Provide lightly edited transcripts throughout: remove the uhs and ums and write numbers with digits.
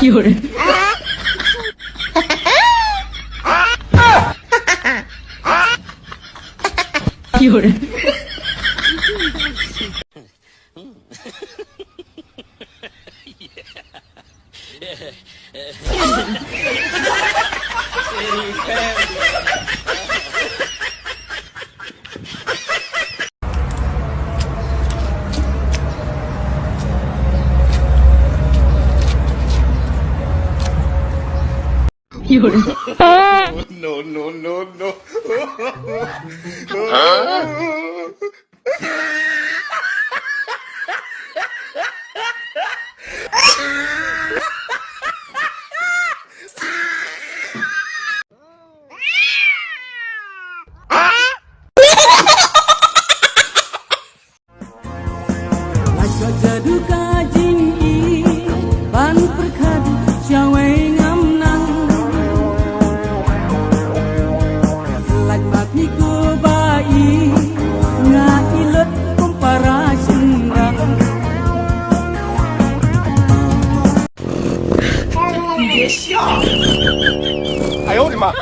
有人。有人。有人。No, no, no, no.别笑！哎呦我的妈！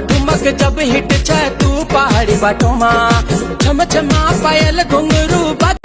ठुमक जब hit छे तू पहाड़ी बाटो मा छम छमा पायल घुंघरू बात